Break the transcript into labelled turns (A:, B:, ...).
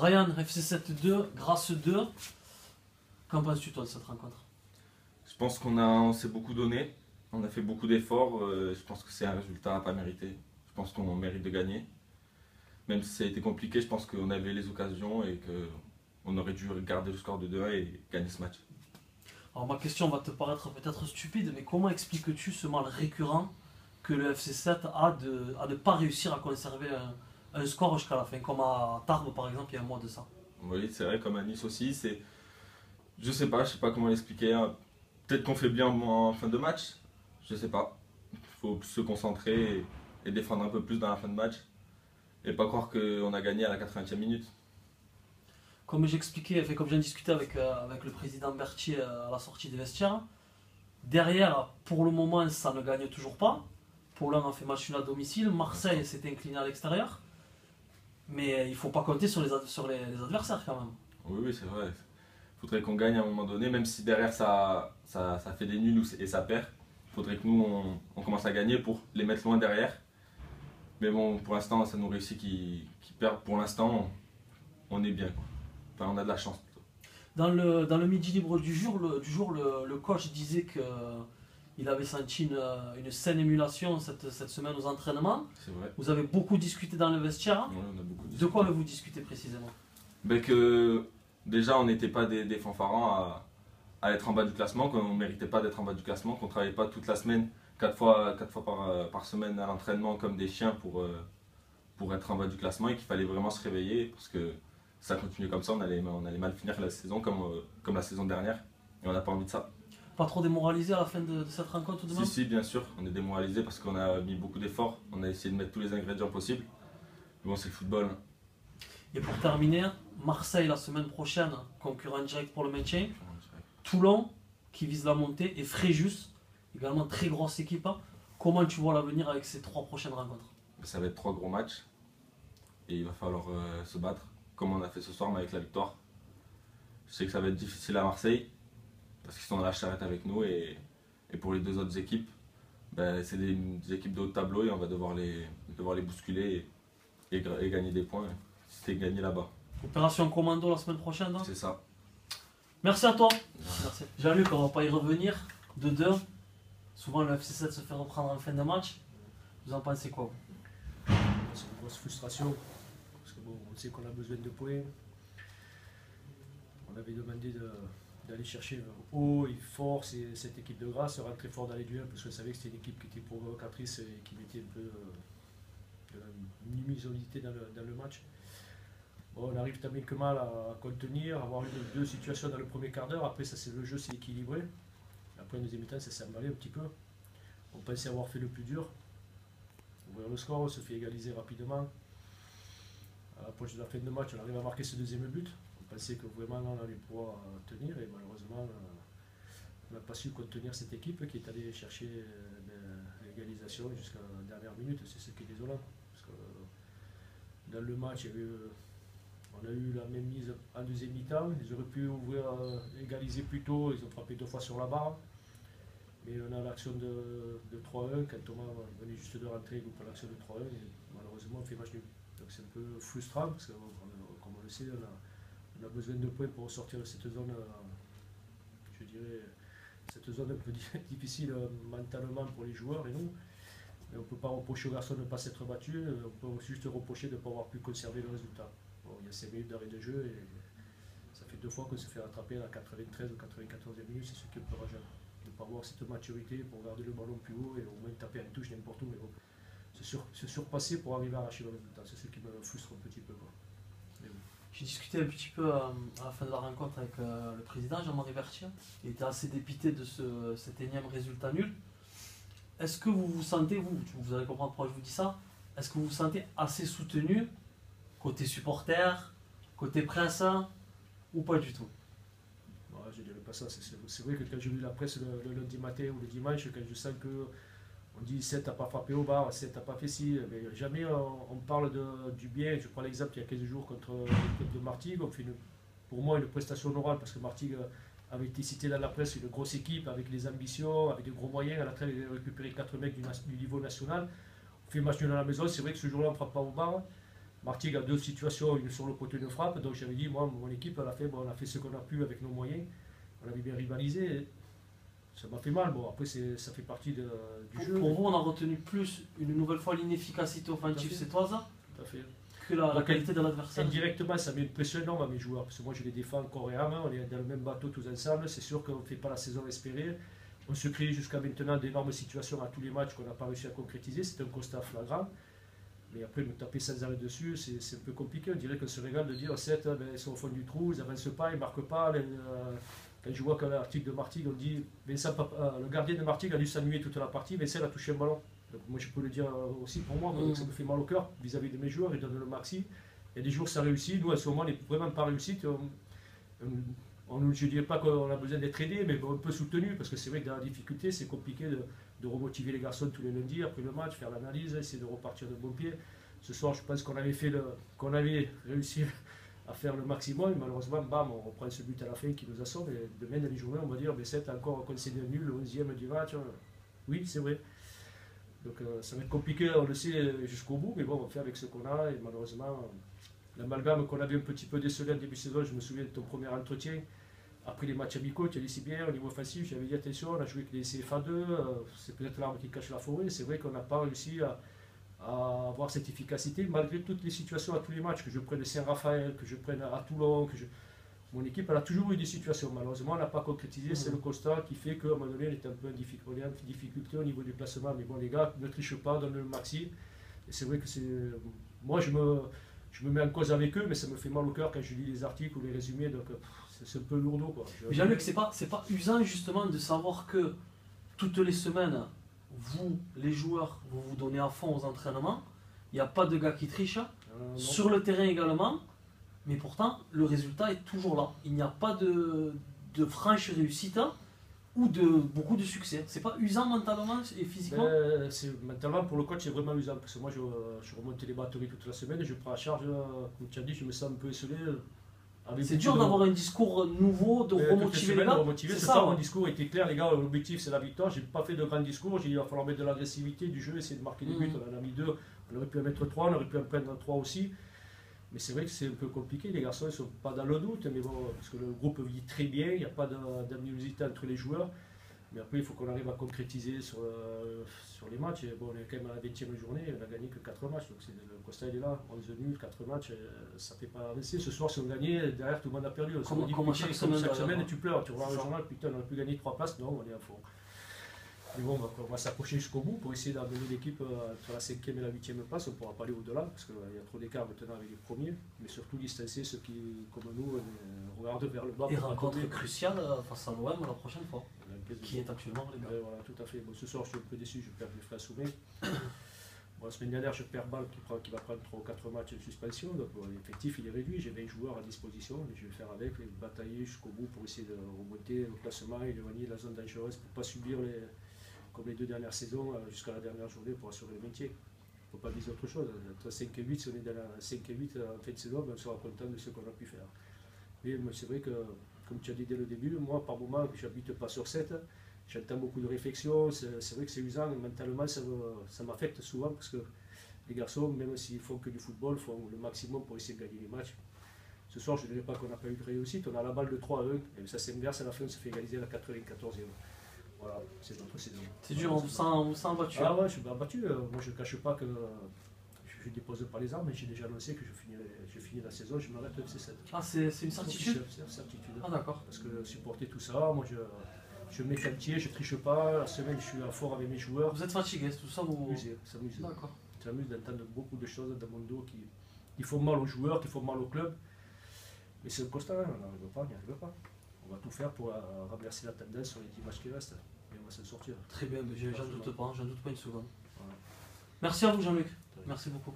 A: Ryan, FC7-2, Grasse 2. Qu'en penses-tu toi de cette rencontre?
B: Je pense on s'est beaucoup donné, on a fait beaucoup d'efforts. Je pense que c'est un résultat à pas mériter. Je pense qu'on mérite de gagner. Même si ça a été compliqué, je pense qu'on avait les occasions et qu'on aurait dû garder le score de 2-1 et gagner ce match.
A: Alors ma question va te paraître peut-être stupide, mais comment expliques-tu ce mal récurrent que le FC7 a de ne pas réussir à conserver un score jusqu'à la fin, comme à Tarbes par exemple il y a un mois de ça?
B: Oui, c'est vrai, comme à Nice aussi. Je sais pas comment l'expliquer, hein. Peut-être qu'on fait bien en fin de match, je sais pas. Il faut se concentrer et défendre un peu plus dans la fin de match. Et pas croire qu'on a gagné à la 80e minute.
A: Comme j'expliquais, comme j'ai discuté avec le président Berthier à la sortie des vestiaires, derrière, pour le moment, ça ne gagne toujours pas. Poulain a fait match nul à domicile, Marseille s'est incliné à l'extérieur. Mais il ne faut pas compter sur les adversaires quand même.
B: Oui, c'est vrai. Il faudrait qu'on gagne à un moment donné, même si derrière ça fait des nuls et ça perd. Il faudrait que nous, on commence à gagner pour les mettre loin derrière. Mais bon, pour l'instant, ça nous réussit qu'ils perdent. Pour l'instant, on est bien, quoi. Enfin, on a de la chance plutôt.
A: Dans le midi libre du jour, le coach disait qu'il avait senti une saine émulation cette semaine aux entraînements.
B: C'est vrai.
A: Vous avez beaucoup discuté dans le vestiaire.
B: Ouais, on a beaucoup discuté.
A: De quoi avez-vous discuté précisément?
B: Que déjà, on n'était pas des fanfarons à être en bas du classement, qu'on ne méritait pas d'être en bas du classement, qu'on ne travaillait pas toute la semaine, 4 fois par semaine à l'entraînement comme des chiens pour être en bas du classement et qu'il fallait vraiment se réveiller parce que ça continue comme ça, on allait mal finir la saison comme la saison dernière et on n'a pas envie de ça.
A: Pas trop démoralisé à la fin de cette rencontre tout de même?
B: Si, bien sûr, on est démoralisé parce qu'on a mis beaucoup d'efforts, on a essayé de mettre tous les ingrédients possibles. Mais bon, c'est le football.
A: Et pour terminer, Marseille la semaine prochaine, concurrent direct pour le maintien. Toulon qui vise la montée et Fréjus, également très grosse équipe. Comment tu vois l'avenir avec ces 3 prochaines rencontres?
B: Ça va être 3 gros matchs et il va falloir se battre comme on a fait ce soir mais avec la victoire. Je sais que ça va être difficile à Marseille parce qu'ils sont dans la charrette avec nous et pour les 2 autres équipes, c'est des équipes de haut tableau et on va devoir les bousculer et gagner des points. C'est gagner là-bas.
A: Opération commando la semaine prochaine.
B: C'est ça.
A: Merci à toi. Merci. Jean-Luc, on ne va pas y revenir. 2-2. Souvent le FC7 se fait reprendre en fin de match. Vous en pensez quoi?
C: C'est une grosse frustration. Parce que bon, on sait qu'on a besoin de points. On avait demandé d'aller chercher haut et fort cette équipe de Grasse, rentrer fort dans les duels parce qu'on savait que c'était une équipe qui était provocatrice et qui mettait un peu de luminosité dans le match. Bon, on arrive tant bien que mal à contenir, avoir une ou deux situations dans le premier quart d'heure. Après, le jeu s'est équilibré. Après, en deuxième mi-temps, ça s'est emballé un petit peu. On pensait avoir fait le plus dur. Ouvrir le score, on se fait égaliser rapidement. À l'approche de la fin de match, on arrive à marquer ce deuxième but. On pensait que vraiment on allait pouvoir tenir et malheureusement, on n'a pas su contenir cette équipe qui est allée chercher l'égalisation jusqu'à la dernière minute. C'est ce qui est désolant. Parce que dans le match, on a eu la même mise en deuxième mi-temps. Ils auraient pu égaliser plus tôt. Ils ont frappé 2 fois sur la barre. Mais on a l'action de 3-1. Quand Thomas venait juste de rentrer, il loupe l'action de 3-1. Et malheureusement, on fait match nul. Donc c'est un peu frustrant parce que, comme on le sait, on a besoin de points pour sortir de cette zone, je dirais, cette zone un peu difficile mentalement pour les joueurs et nous. Mais on ne peut pas reprocher aux garçons de ne pas s'être battus. On peut juste reprocher de ne pas avoir pu conserver le résultat. Bon, il y a 5 minutes d'arrêt de jeu et ça fait 2 fois qu'on se fait rattraper à la 93 ou 94e minute. C'est ce qui est un peu rageant. De ne pas avoir cette maturité pour garder le ballon plus haut et au moins taper en touche n'importe où. Mais bon, se surpasser pour arriver à arracher le résultat. C'est ce qui me frustre un petit peu. Bon.
A: J'ai discuté un petit peu à la fin de la rencontre avec le président Jean-Marie Berthier. Il était assez dépité de cet énième résultat nul. Est-ce que vous vous sentez, vous allez comprendre pourquoi je vous dis ça, est-ce que vous vous sentez assez soutenu côté supporter, côté presse ou pas du tout?
C: Je ne dirais pas ça. C'est vrai que quand je lis la presse le lundi matin ou le dimanche, quand je sens que on dit 7 n'a pas frappé au bar, 7 n'a pas fait ci, mais jamais on parle du bien. Je prends l'exemple il y a 15 jours contre l'équipe de Martigues. On fait pour moi une prestation honorable parce que Martigues avait été cité dans la presse, une grosse équipe avec des ambitions, avec des gros moyens. À la traite, il a récupéré 4 mecs du niveau national. On fait match nul à la maison. C'est vrai que ce jour-là, on ne frappe pas au bar. Martigues a deux situations, une sur le poteau de frappe, donc j'avais dit, moi, mon équipe, elle a fait, bon, on a fait ce qu'on a pu avec nos moyens, on avait bien rivalisé, ça m'a fait mal, bon, après ça fait partie du jeu.
A: Pour vous, on a retenu plus, une nouvelle fois, l'inefficacité offensive sétoise
C: Tout à fait.
A: que la qualité de l'adversaire.
C: Indirectement, ça met une pression énorme à mes joueurs, parce que moi je les défends corps et âme, on est dans le même bateau tous ensemble, c'est sûr qu'on ne fait pas la saison espérée. On se crée jusqu'à maintenant d'énormes situations à tous les matchs qu'on n'a pas réussi à concrétiser, c'est un constat flagrant. Mais après, me taper sans arrêt dessus, c'est un peu compliqué. On dirait qu'on se régale de dire 7, ben, ils sont au fond du trou, ils n'avancent pas, ils ne marquent pas. Quand je vois qu'à l'article de Martigues, on dit le gardien de Martigues a dû s'ennuyer toute la partie, Vincent a touché un ballon. Donc moi, je peux le dire aussi pour moi, donc ça me fait mal au cœur vis-à-vis de mes joueurs, ils donnent le maxi. Il y a des jours ça réussit, nous à ce moment, on n'est vraiment pas réussi. Je ne dirais pas qu'on a besoin d'être aidé, mais un peu soutenu, parce que c'est vrai que dans la difficulté, c'est compliqué de remotiver les garçons tous les lundis après le match, faire l'analyse, essayer de repartir de bon pied. Ce soir, je pense qu'on avait réussi à faire le maximum. Malheureusement, bam, on reprend ce but à la fin qui nous assomme. Et demain, dans les journées, on va dire, mais c'est encore concédé nul, le 11e du match. Oui, c'est vrai. Donc ça va être compliqué, on le sait, jusqu'au bout, mais bon, on va faire avec ce qu'on a. Et malheureusement, l'amalgame qu'on avait un petit peu décelé en début de saison, je me souviens de ton premier entretien. Après les matchs amicaux, tu as dit si bien au niveau offensif, j'avais dit attention, on a joué avec les CFA2, c'est peut-être l'arbre qui cache la forêt. C'est vrai qu'on n'a pas réussi à avoir cette efficacité malgré toutes les situations à tous les matchs, que je prenne Saint-Raphaël, que je prenne à Toulon. Mon équipe elle a toujours eu des situations, malheureusement on n'a pas concrétisé, c'est le constat qui fait qu'à un moment donné on est un peu en difficulté au niveau du placement. Mais bon, les gars, ne trichent pas, donnent le maxi. Et c'est vrai que moi je me mets en cause avec eux, mais ça me fait mal au cœur quand je lis les articles ou les résumés, donc c'est un peu lourdeau, quoi.
A: Jean-Luc, c'est pas usant justement de savoir que toutes les semaines, vous, les joueurs, vous vous donnez à fond aux entraînements, il n'y a pas de gars qui trichent, sur le terrain également, mais pourtant le résultat est toujours là. Il n'y a pas de franche réussite ou de beaucoup de succès. C'est pas usant mentalement et physiquement?
C: Mentalement, pour le coach, c'est vraiment usant, parce que moi je remonte les batteries toute la semaine, je prends à charge, comme tu as dit, je me sens un peu esselé.
A: C'est dur d'avoir un discours nouveau, de remotiver les gars.
C: C'est ça, mon discours était clair, les gars, l'objectif c'est la victoire. J'ai pas fait de grand discours, j'ai dit il va falloir mettre de l'agressivité, du jeu, essayer de marquer des buts. On en a mis 2, on aurait pu en mettre 3, on aurait pu en prendre 3 aussi. Mais c'est vrai que c'est un peu compliqué, les garçons ils sont pas dans le doute, mais bon, parce que le groupe vit très bien, il n'y a pas d'animosité entre les joueurs. Mais après, il faut qu'on arrive à concrétiser sur les matchs. Et bon, on est quand même à la 20e journée, on n'a gagné que 4 matchs. Donc le constat il est là, 11 nuls, 4 matchs, ça ne fait pas avancer. Ce soir, si on gagnait, derrière tout le monde a perdu.
A: Comme chaque semaine,
C: tu pleures, tu regardes le journal, putain, on a pu gagner 3 places, non, on est à fond. Mais bon, on va s'approcher jusqu'au bout pour essayer d'amener l'équipe entre la 5e et la 8e place. On ne pourra pas aller au-delà parce qu'il y a trop d'écart maintenant avec les premiers. Mais surtout distancer ceux qui, comme nous, regardent vers le bas.
A: Et rencontre cruciale face à l'OM la prochaine fois, qui est actuellement les gars.
C: Voilà, tout à fait. Bon, ce soir, je suis un peu déçu, je perds mes frères Soumet. Bon, la semaine dernière, je perds Bâle qui va prendre 3 ou 4 matchs de suspension. Donc bon, l'effectif il est réduit, j'ai 20 joueurs à disposition. Mais je vais faire avec, batailler jusqu'au bout pour essayer de remonter le classement et éloigner la zone dangereuse pour ne pas subir comme les 2 dernières saisons jusqu'à la dernière journée pour assurer le métier. Il ne faut pas dire autre chose. Entre 5 et 8, si on est dans la 5 et 8 en fin de saison, on sera content de ce qu'on a pu faire. Mais c'est vrai que, comme tu as dit dès le début, moi par moment, je n'habite pas sur 7. J'entends beaucoup de réflexions, c'est vrai que c'est usant, mentalement ça m'affecte souvent parce que les garçons, même s'ils font que du football, font le maximum pour essayer de gagner les matchs. Ce soir, je ne dirais pas qu'on n'a pas eu de réussite, on a la balle de 3-1 et ça s'inverse à la fin, on se fait égaliser à la 94e. Voilà, c'est notre saison.
A: C'est dur, on vous sent abattu.
C: Ah ouais, je suis abattu. Moi, je ne cache pas que je ne dépose pas les armes, mais j'ai déjà annoncé que je finis la saison, je m'arrête au FC7.
A: Ah, c'est une certitude?
C: C'est une certitude.
A: Ah, d'accord.
C: Parce que supporter tout ça, moi, je mets quantier, je ne triche pas. La semaine, je suis à fort avec mes joueurs.
A: Vous êtes fatigué, tout ça vous...
C: Ça m'amuse.
A: D'accord.
C: Ça m'amuse d'entendre beaucoup de choses dans mon dos qui font mal aux joueurs, qui font mal au club. Mais c'est un constat, on n'y arrive pas. On va tout faire pour renverser la tendance sur les 10 matchs qui restent. Et on va s'en sortir.
A: Très bien, j'en doute pas une seconde. Voilà. Merci à vous Jean-Luc. Merci beaucoup.